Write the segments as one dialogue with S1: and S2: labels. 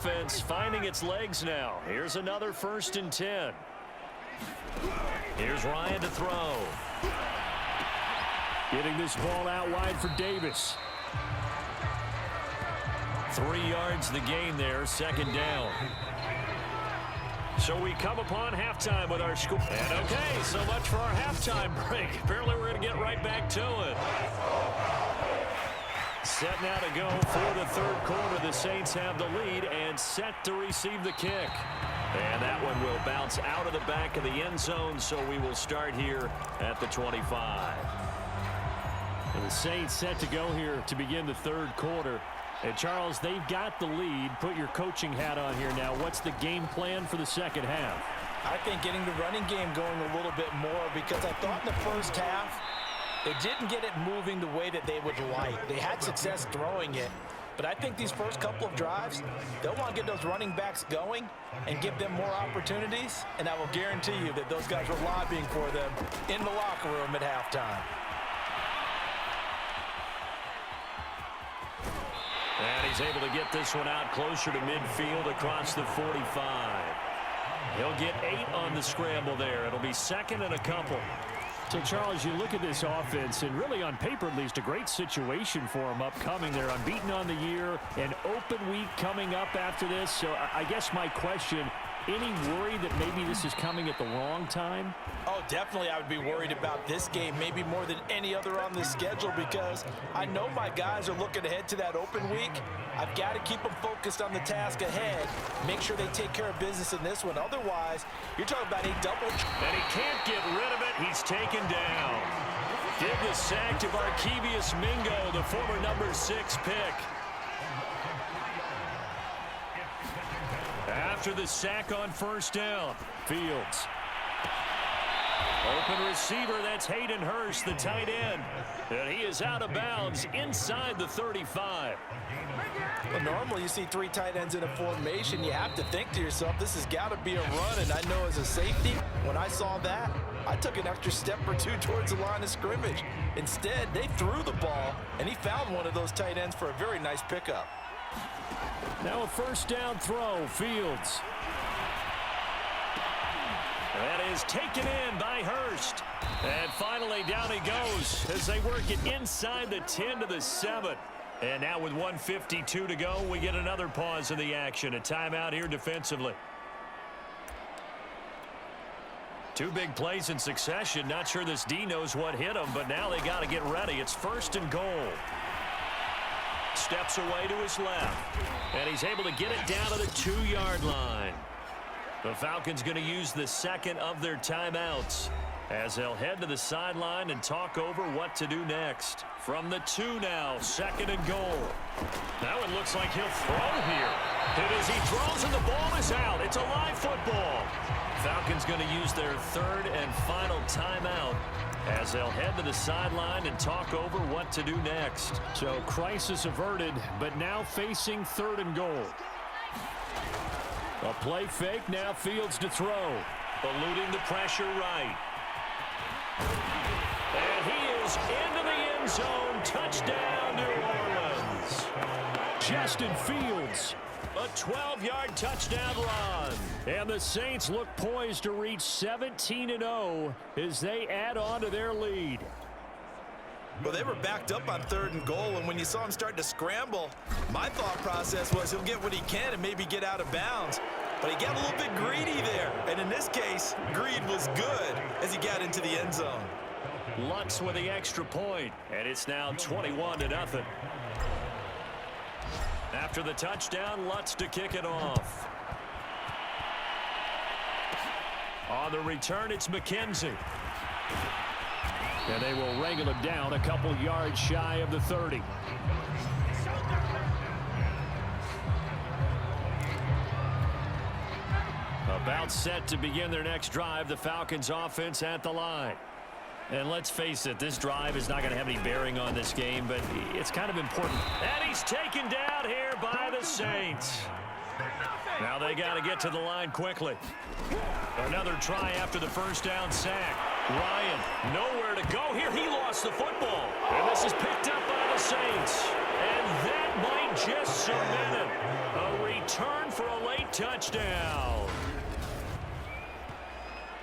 S1: Offense finding its legs now. Here's another 1st and 10. Here's Ryan to throw.
S2: Getting this ball out wide for Davis.
S1: 3 yards the gain there, 2nd down. So we come upon halftime with our score. And okay, so much for our halftime break. Apparently we're going to get right back to it. Set now to go for the 3rd quarter. The Saints have the lead and set to receive the kick. And that one will bounce out of the back of the end zone, so we will start here at the 25.
S2: And the Saints set to go here to begin the 3rd quarter. And, Charles, they've got the lead. Put your coaching hat on here now. What's the game plan for the 2nd half?
S3: I think getting the running game going a little bit more, because I thought in the 1st half they didn't get it moving the way that they would like. They had success throwing it. But I think these first couple of drives, they'll want to get those running backs going and give them more opportunities. And I will guarantee you that those guys were lobbying for them in the locker room at halftime.
S1: And he's able to get this one out closer to midfield across the 45. He'll get 8 on the scramble there. It'll be 2nd and a couple.
S2: So, Charles, you look at this offense, and really on paper at least a great situation for them upcoming. They're unbeaten on the year, an open week coming up after this. So I guess my question, any worry that maybe this is coming at the wrong time?
S3: Oh, definitely I would be worried about this game, maybe more than any other on the schedule, because I know my guys are looking ahead to that open week. I've got to keep them focused on the task ahead, make sure they take care of business in this one. Otherwise, you're talking about a double.
S1: And he can't get rid of it. He's taken down. Did the sack to Barkevious Mingo, the former number 6 pick. After the sack on 1st down, Fields. Open receiver, that's Hayden Hurst, the tight end. And he is out of bounds inside the 35.
S3: Well, normally you see 3 tight ends in a formation. You have to think to yourself, this has got to be a run. And I know as a safety, when I saw that, I took an extra step or 2 towards the line of scrimmage. Instead, they threw the ball, and he found one of those tight ends for a very nice pickup.
S2: Now a 1st down throw, Fields.
S1: That is taken in by Hurst. And finally down he goes as they work it inside the 10 to the 7. And now with 1:52 to go, we get another pause in the action. A timeout here defensively. 2 big plays in succession. Not sure this D knows what hit him, but now they got to get ready. It's 1st and goal. Steps away to his left. And he's able to get it down to the 2-yard line. The Falcons going to use the 2nd of their timeouts as they'll head to the sideline and talk over what to do next. From the 2 now, 2nd and goal. Now it looks like he'll throw here. And as he throws and the ball is out, it's a live football. Falcons going to use their 3rd and final timeout as they'll head to the sideline and talk over what to do next.
S2: So crisis averted, but now facing 3rd and goal. A play fake, now Fields to throw.
S1: Eluding the pressure right. And he is into the end zone. Touchdown, New Orleans.
S2: Justin Fields.
S1: A 12-yard touchdown run.
S2: And the Saints look poised to reach 17-0 as they add on to their lead.
S3: Well, they were backed up on 3rd and goal, and when you saw him start to scramble, my thought process was he'll get what he can and maybe get out of bounds. But he got a little bit greedy there, and in this case, greed was good as he got into the end zone.
S1: Lutz with the extra point, and it's now 21-0. After the touchdown, Lutz to kick it off. On the return, it's McKenzie.
S2: And they will wrangle him down a couple yards shy of the 30.
S1: About set to begin their next drive, the Falcons offense at the line. And let's face it, this drive is not going to have any bearing on this game, but it's kind of important. And he's taken down here by the Saints. Now they got to get to the line quickly. Another try after the 1st down sack. Ryan, nowhere to go here. He lost the football. And this is picked up by the Saints. And that might just cement it. A return for a late touchdown.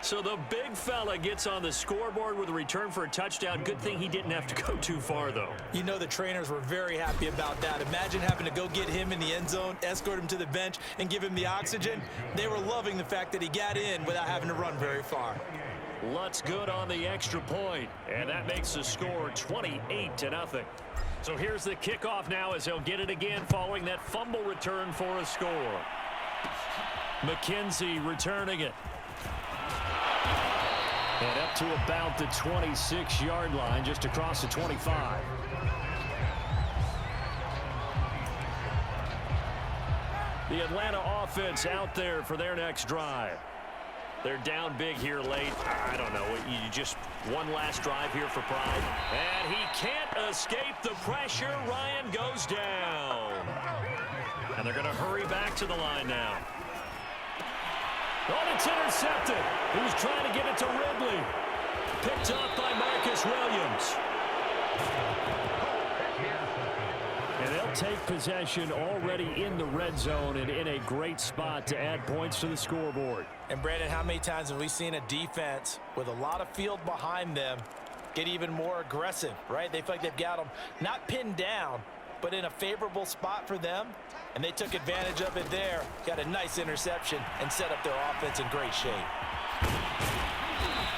S1: So the big fella gets on the scoreboard with a return for a touchdown. Good thing he didn't have to go too far, though.
S3: You know the trainers were very happy about that. Imagine having to go get him in the end zone, escort him to the bench, and give him the oxygen. They were loving the fact that he got in without having to run very far.
S1: Lutz good on the extra point, and that makes the score 28-0. So here's the kickoff now as he'll get it again following that fumble return for a score. McKenzie returning it. And up to about the 26-yard line, just across the 25. The Atlanta offense out there for their next drive. They're down big here late. I don't know. You just one last drive here for pride. And he can't escape the pressure. Ryan goes down. And they're going to hurry back to the line now. Oh, it's intercepted. He was trying to get it to Ridley. Picked up by Marcus Williams. And they'll take possession already in the red zone and in a great spot to add points to the scoreboard.
S3: And, Brandon, how many times have we seen a defense with a lot of field behind them get even more aggressive, right? They feel like they've got them not pinned down, but in a favorable spot for them. And they took advantage of it there, got a nice interception, and set up their offense in great shape.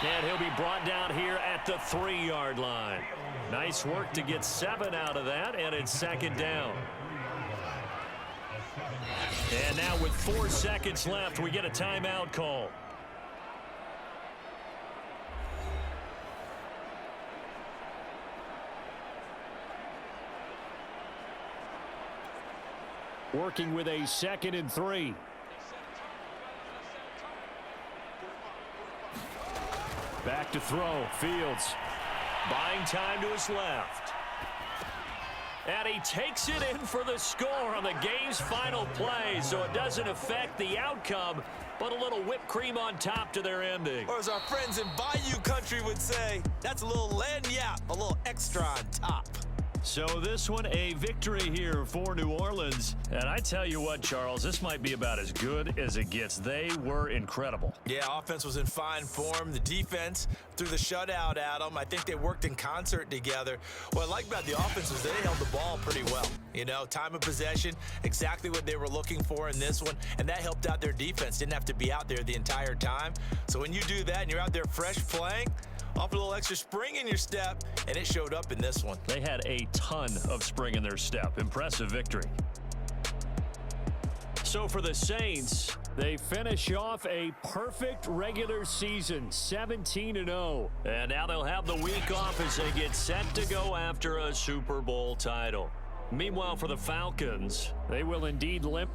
S1: And he'll be brought down here at the 3-yard line. Nice work to get 7 out of that, and it's second down. And now with 4 seconds left, we get a timeout call.
S2: Working with a 2nd and 3. Back to throw. Fields.
S1: Buying time to his left. And he takes it in for the score on the game's final play, so it doesn't affect the outcome, but a little whipped cream on top to their ending.
S3: Or as our friends in Bayou Country would say, that's a little lagniappe, a little extra on top.
S1: So this one, a victory here for New Orleans. And I tell you what, Charles, this might be about as good as it gets. They were incredible.
S3: Yeah, offense was in fine form. The defense threw the shutout at them. I think they worked in concert together. What I like about the offense is they held the ball pretty well. You know, time of possession, exactly what they were looking for in this one, and that helped out their defense. Didn't have to be out there the entire time. So when you do that and you're out there fresh playing, off a little extra spring in your step, and it showed up in this one.
S1: They had a ton of spring in their step. Impressive victory. So for the Saints,
S2: they finish off a perfect regular season, 17-0.
S1: And now they'll have the week off as they get set to go after a Super Bowl title. Meanwhile, for the Falcons,
S2: they will indeed limp